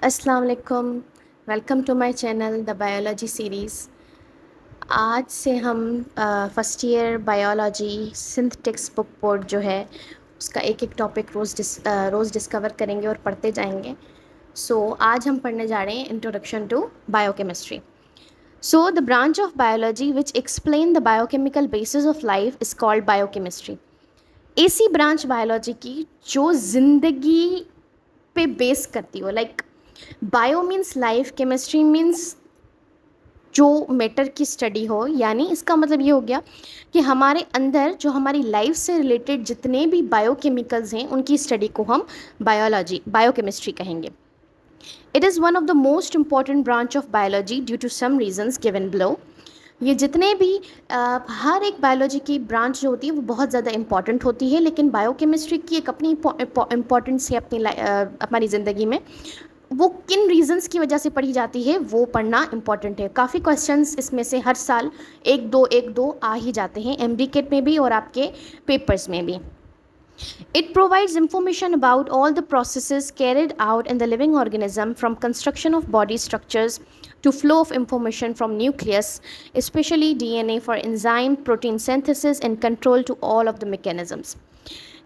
अस्सलाम वालेकुम। Welcome to my channel the biology series. आज से हम first year biology Sindh text book board जो है उसका एक एक टॉपिक रोज़ डिस्कवर करेंगे और पढ़ते जाएंगे। आज हम पढ़ने जा रहे हैं introduction to biochemistry. The branch of biology which explain the biochemical basis of life is called biochemistry. ऐसी ब्रांच बायोलॉजी की जो ज़िंदगी पे बेस करती हो, like bio means life, chemistry means जो मैटर की स्टडी हो। यानी इसका मतलब ये हो गया कि हमारे अंदर जो हमारी लाइफ से रिलेटेड जितने भी बायोकेमिकल्स हैं उनकी स्टडी को हम बायोकेमिस्ट्री कहेंगे। It is one of the most important branch of biology due to some reasons given below. ये जितने भी हर एक बायोलॉजी की ब्रांच जो होती है वो बहुत ज़्यादा इंपॉर्टेंट होती है, लेकिन बायोकेमिस्ट्री की एक अपनी इम्पॉर्टेंस है हमारी ज़िंदगी में। वो किन रीजंस की वजह से पढ़ी जाती है वो पढ़ना इंपॉर्टेंट है। काफ़ी क्वेश्चंस इसमें से हर साल एक दो आ ही जाते हैं, एमडीकेट में भी और आपके पेपर्स में भी। It provides information about all the processes carried out in the living organism, from construction of body structures to flow of information from nucleus, especially DNA, for enzyme, protein synthesis and control to all of the mechanisms.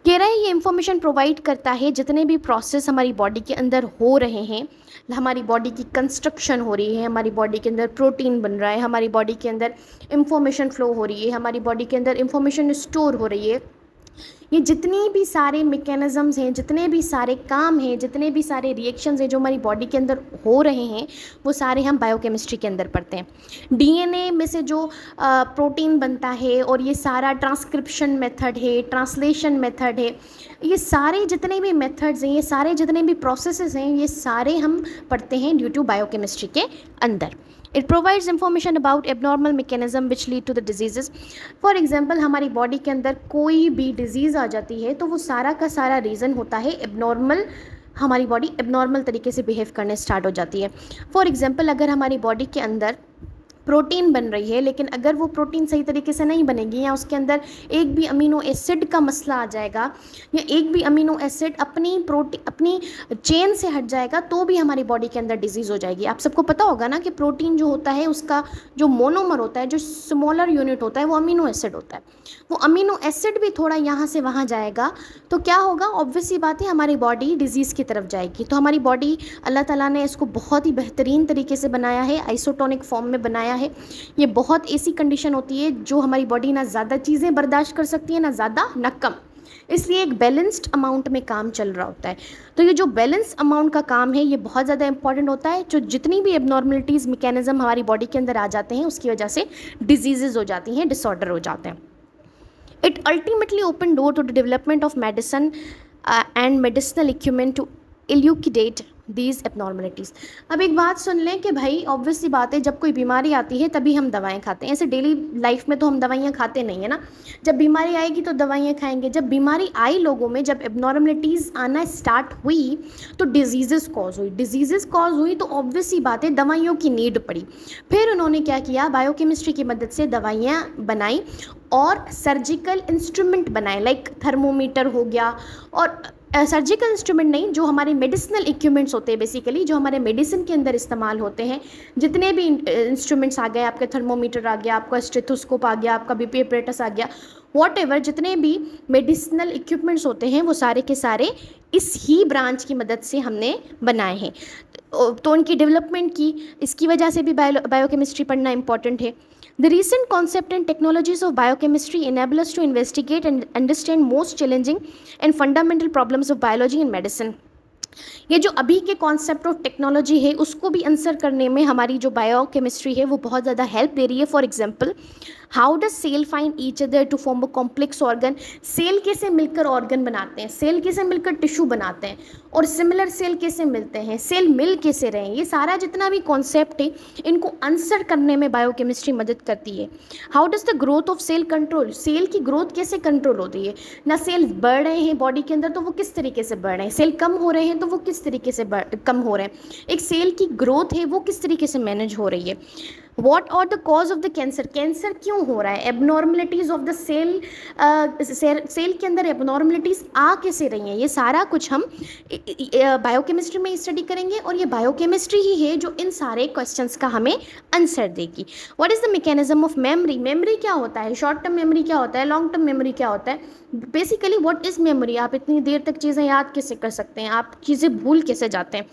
कह रहा है ये information provide करता है जितने भी process हमारी body के अंदर हो रहे हैं, हमारी बॉडी की कंस्ट्रक्शन हो रही है, हमारी बॉडी के अंदर प्रोटीन बन रहा है, हमारी बॉडी के अंदर इंफॉर्मेशन फ्लो हो रही है, हमारी बॉडी के अंदर इंफॉर्मेशन स्टोर हो रही है। ये जितनी भी सारे मैकेनिज़म्स हैं, जितने भी सारे काम हैं, जितने भी सारे रिएक्शंस हैं जो हमारी बॉडी के अंदर हो रहे हैं, वो सारे हम बायोकेमिस्ट्री के अंदर पढ़ते हैं। डीएनए में से जो प्रोटीन बनता है और ये सारा ट्रांसक्रिप्शन मेथड है, ट्रांसलेशन मेथड है, ये सारे जितने भी मेथड्स हैं, ये सारे जितने भी प्रोसेसेस हैं, ये सारे हम पढ़ते हैं ड्यू टू बायोकेमिस्ट्री के अंदर। It provides information about abnormal mechanism which lead to the disease. For example, हमारी बॉडी के अंदर कोई भी डिजीज़ आ जाती है तो वो सारा का सारा रीज़न होता है एबनॉर्मल। हमारी बॉडी एबनॉर्मल तरीके से बिहेव करने स्टार्ट हो जाती है। फॉर एग्जाम्पल, अगर हमारी बॉडी के अंदर प्रोटीन बन रही है, लेकिन अगर वो प्रोटीन सही तरीके से नहीं बनेगी या उसके अंदर एक भी अमीनो एसिड का मसला आ जाएगा या एक भी अमीनो एसिड अपनी चेन से हट जाएगा तो भी हमारी बॉडी के अंदर डिजीज़ हो जाएगी। आप सबको पता होगा ना कि प्रोटीन जो होता है उसका जो मोनोमर होता है, जो स्मॉलर यूनिट होता है, वो अमीनो एसिड होता है। वो अमीनो एसिड भी थोड़ा यहाँ से वहाँ जाएगा तो क्या होगा, ऑब्वियस सी बात है, हमारी बॉडी डिजीज़ की तरफ जाएगी। तो हमारी बॉडी, अल्लाह ताला ने इसको बहुत ही बेहतरीन तरीके से बनाया है, आइसोटोनिक फॉर्म में बनाया है। ये बहुत ऐसी कंडीशन होती है जो हमारी बॉडी ना ज़्यादा चीज़ें बर्दाश्त कर सकती है, ना ज़्यादा ना कम, इसलिए एक बैलेंस्ड अमाउंट में काम चल रहा होता है। तो ये जो बैलेंस अमाउंट का काम है ये बहुत ज़्यादा इंपॉर्टेंट होता है। जो जितनी भी एबनॉर्मलिटीज़ मैकेनिज्म हमारी बॉडी के अंदर आ जाते हैं उसकी वजह से डिजीज़ हो जाती हैं, डिसऑर्डर हो जाते हैं। It ultimately opened door to the development of medicine and medicinal equipment to elucidate these abnormalities। अब एक बात सुन लें कि भाई ऑब्वियस सी बात है, जब कोई बीमारी आती है तभी हम दवाएं खाते हैं। ऐसे डेली लाइफ में तो हम दवाइयाँ खाते नहीं है ना। जब बीमारी आएगी तो दवाइयाँ खाएंगे। जब बीमारी आई लोगों में, जब एबनॉर्मलिटीज़ आना स्टार्ट हुई तो डिजीज़ कॉज हुई तो ऑब्वियस सी बात है दवाइयों की नीड पड़ी। फिर उन्होंने क्या किया, बायोकेमिस्ट्री की मदद से दवाइयाँ बनाई और सर्जिकल इंस्ट्रूमेंट बनाए, लाइक थर्मोमीटर हो गया। और सर्जिकल इंस्ट्रूमेंट नहीं, जो हमारे मेडिसिनल इक्विपमेंट्स होते हैं, बेसिकली जो हमारे मेडिसिन के अंदर इस्तेमाल होते हैं, जितने भी इंस्ट्रूमेंट्स आ गए, आपका थर्मोमीटर आ गया, आपका स्टेथोस्कोप आ गया, आपका बीपी अपरेटस आ गया, वॉटएवर जितने भी मेडिसिनल इक्विपमेंट्स होते हैं वो सारे के सारे इस ही ब्रांच की मदद से हमने बनाए हैं। तो उनकी डेवलपमेंट की, इसकी वजह से भी बायोकेमिस्ट्री पढ़ना इंपॉर्टेंट है। The recent concept and technologies of biochemistry enable us to investigate and understand most challenging and fundamental problems of biology and medicine। ये जो अभी के कॉन्सेप्ट ऑफ टेक्नोलॉजी है उसको भी आंसर करने में हमारी जो बायोकेमिस्ट्री है वो बहुत ज़्यादा हेल्प दे रही है। For example, how does cell find each other to form a complex organ. Cell कैसे मिलकर ऑर्गन बनाते हैं, सेल कैसे मिलकर टिश्यू बनाते हैं, और सिमिलर सेल कैसे मिलते हैं, सेल मिल कैसे रहे हैं, ये सारा जितना भी कॉन्सेप्ट है इनको आंसर करने में बायोकेमिस्ट्री मदद करती है। How does the growth of cell control, cell की ग्रोथ कैसे कंट्रोल होती है, ना सेल बढ़ रहे हैं बॉडी के अंदर तो वो किस तरीके से बढ़ रहे हैं, सेल कम हो रहे हैं तो वो किस तरीके से कम हो रहे हैं, एक सेल की ग्रोथ है वो किस तरीके से मैनेज हो रही है। What are the cause of the cancer, cancer क्यों हो रहा है, abnormalities of the cell, cell के अंदर एबनॉर्मलिटीज़ आ कैसे रही हैं, ये सारा कुछ हम बायोकेमिस्ट्री में स्टडी करेंगे। और ये बायोकेमिस्ट्री ही है जो इन सारे क्वेश्चंस का हमें आंसर देगी। What is the mechanism of memory, memory क्या होता है, शॉर्ट टर्म मेमोरी क्या होता है, लॉन्ग टर्म मेमोरी क्या होता है, बेसिकली व्हाट इज़ मेमोरी, आप इतनी देर तक चीज़ें याद कैसे कर सकते हैं, आप चीज़ें भूल कैसे जाते हैं,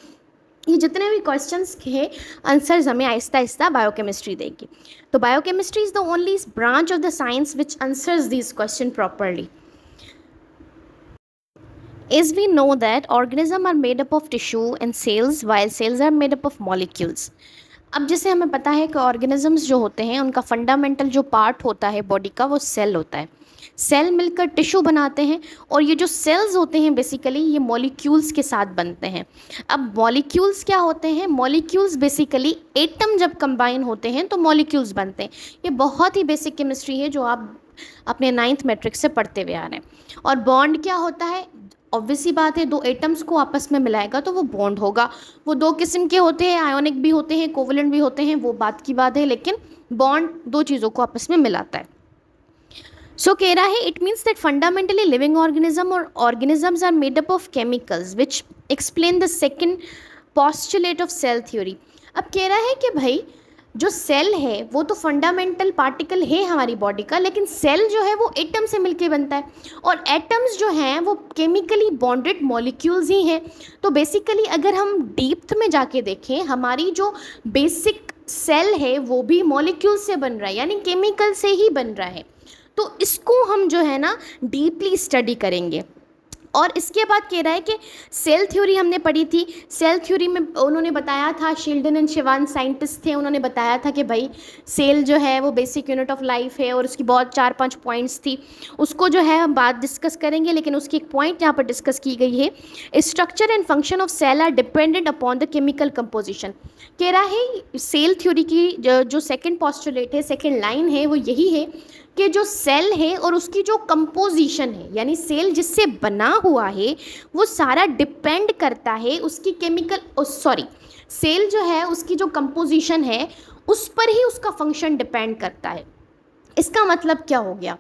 ये जितने भी क्वेश्चंस के आंसर्स हमें आहिस्ता आहिस्ता बायोकेमिस्ट्री देगी। तो biochemistry is the only branch of the science which answers this question properly. As we know that organisms are made up of tissue and cells while cells are made up of molecules. अब जैसे हमें पता है कि organisms जो होते हैं उनका फंडामेंटल जो पार्ट होता है बॉडी का वो सेल होता है, सेल मिलकर टिश्यू बनाते हैं और ये जो सेल्स होते हैं बेसिकली ये मॉलिक्यूल्स के साथ बनते हैं। अब मॉलिक्यूल्स क्या होते हैं, मॉलिक्यूल्स बेसिकली एटम जब कंबाइन होते हैं तो मॉलिक्यूल्स बनते हैं। ये बहुत ही बेसिक केमिस्ट्री है जो आप अपने 9th मैट्रिक्स से पढ़ते हुए आ रहे हैं। और बॉन्ड क्या होता है, ऑब्वियस सी बात है, दो एटम्स को आपस में मिलाएगा तो वो बॉन्ड होगा। वो दो किस्म के होते हैं, आयोनिक भी होते हैं, कोवलेंट भी होते हैं, वो बात की बात है, लेकिन बॉन्ड दो चीज़ों को आपस में मिलाता है। सो कह रहा है it means that fundamentally living organism और organisms are made up of chemicals which explain the second postulate of cell theory. अब कह रहा है कि भाई जो सेल है वो तो फंडामेंटल पार्टिकल है हमारी बॉडी का, लेकिन सेल जो है वो एटम से मिलके बनता है और एटम्स जो हैं वो केमिकली बॉन्डेड मॉलिक्यूल्स ही हैं। तो बेसिकली अगर हम डीप्थ में जाके देखें, हमारी जो बेसिक सेल है वो भी मॉलिक्यूल से बन रहा है, यानी केमिकल से ही बन रहा है। तो इसको हम जो है ना डीपली स्टडी करेंगे। और इसके बाद कह रहा है कि सेल थ्योरी हमने पढ़ी थी, सेल थ्योरी में उन्होंने बताया था, शील्डन एंड शिवान साइंटिस्ट थे, उन्होंने बताया था कि भाई सेल जो है वो बेसिक यूनिट ऑफ लाइफ है और उसकी बहुत 4-5 पॉइंट्स थी। उसको जो है हम बात डिस्कस करेंगे, लेकिन उसकी एक पॉइंट यहाँ पर डिस्कस की गई है, structure and function of cell are dependent upon the chemical composition. कह रहा है सेल थ्योरी की जो सेकेंड पॉस्टुलेट है, सेकेंड लाइन है, वो यही है कि जो सेल है और उसकी जो कंपोजिशन है, यानी सेल जिससे बना हुआ है वो सारा डिपेंड करता है उसकी केमिकल सेल जो है उसकी जो कंपोजिशन है उस पर ही उसका फंक्शन डिपेंड करता है। इसका मतलब क्या हो गया,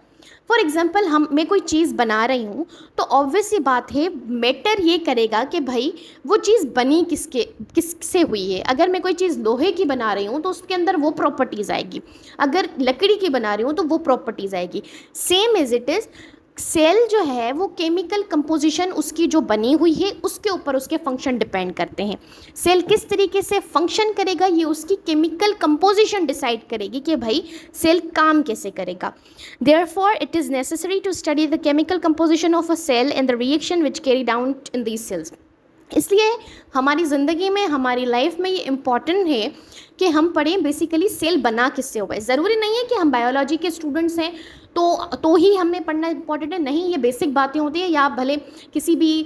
फॉर एग्ज़ाम्पल मैं कोई चीज़ बना रही हूँ तो ऑब्वियस सी बात है मैटर ये करेगा कि भाई वो चीज़ बनी किससे हुई है। अगर मैं कोई चीज़ लोहे की बना रही हूँ तो उसके अंदर वो प्रॉपर्टीज़ आएगी, अगर लकड़ी की बना रही हूँ तो वो प्रॉपर्टीज़ आएगी। Same as it is cell जो है वो केमिकल कंपोजिशन उसकी जो बनी हुई है उसके ऊपर उसके फंक्शन डिपेंड करते हैं। सेल किस तरीके से फंक्शन करेगा ये उसकी केमिकल कंपोजिशन डिसाइड करेगी कि भाई सेल काम कैसे करेगा। Therefore it is necessary to study the chemical composition of a cell and the reaction which carried out in these cells. इसलिए हमारी ज़िंदगी में, हमारी लाइफ में ये इम्पॉर्टेंट है कि हम पढ़ें बेसिकली सेल बना किससे हुआ है। ज़रूरी नहीं है कि हम बायोलॉजी के स्टूडेंट्स हैं तो ही हमने पढ़ना इम्पॉर्टेंट है, नहीं, ये बेसिक बातें होती हैं। या आप भले किसी भी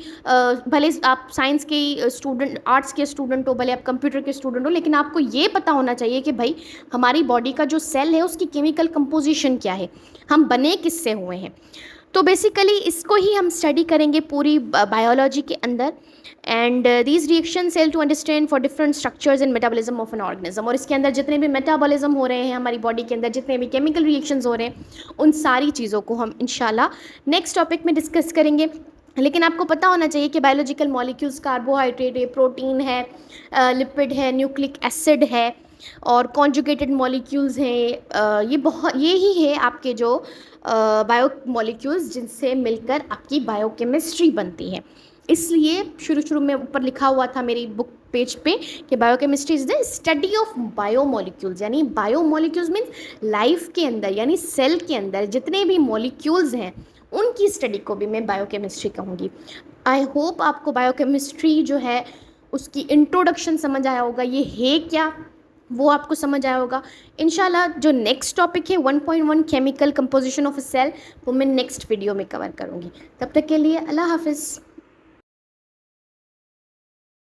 भले आप साइंस के स्टूडेंट, आर्ट्स के स्टूडेंट हो, भले आप कंप्यूटर के स्टूडेंट हो, लेकिन आपको ये पता होना चाहिए कि भाई हमारी बॉडी का जो सेल है उसकी केमिकल कंपोजिशन क्या है, हम बने किससे हुए हैं। तो बेसिकली इसको ही हम स्टडी करेंगे पूरी बायोलॉजी के अंदर। And these reaction cell to understand for different structures and metabolism of an organism. और इसके अंदर जितने भी मेटाबॉलिज्म हो रहे हैं हमारी बॉडी के अंदर, जितने भी केमिकल रिएक्शंस हो रहे हैं, उन सारी चीज़ों को हम इंशाल्लाह नेक्स्ट टॉपिक में डिस्कस करेंगे। लेकिन आपको पता होना चाहिए कि बायोलॉजिकल मॉलिक्यूल्स कार्बोहाइड्रेट है, प्रोटीन है, लिपिड है, न्यूक्लिक एसिड है और कॉन्जुगेटेड मॉलिक्यूल्स हैं। ये ही है आपके जो बायो मॉलिक्यूल्स जिनसे मिलकर आपकी बायोकेमिस्ट्री बनती है। इसलिए शुरू में ऊपर लिखा हुआ था मेरी बुक पेज पे कि biochemistry is the study of biomolecules, यानी बायोमोलिक्यूल्स मीन्स लाइफ के अंदर, यानी सेल के अंदर जितने भी मॉलिक्यूल्स हैं उनकी स्टडी को भी मैं बायोकेमिस्ट्री कहूँगी। आई होप आपको बायोकेमिस्ट्री जो है उसकी इंट्रोडक्शन समझ आया होगा, ये है क्या वो आपको समझ आया होगा। इंशाल्लाह जो नेक्स्ट टॉपिक है 1.1 chemical composition of a cell, वो मैं नेक्स्ट वीडियो में कवर करूँगी। तब तक के लिए अल्लाह हाफिज़।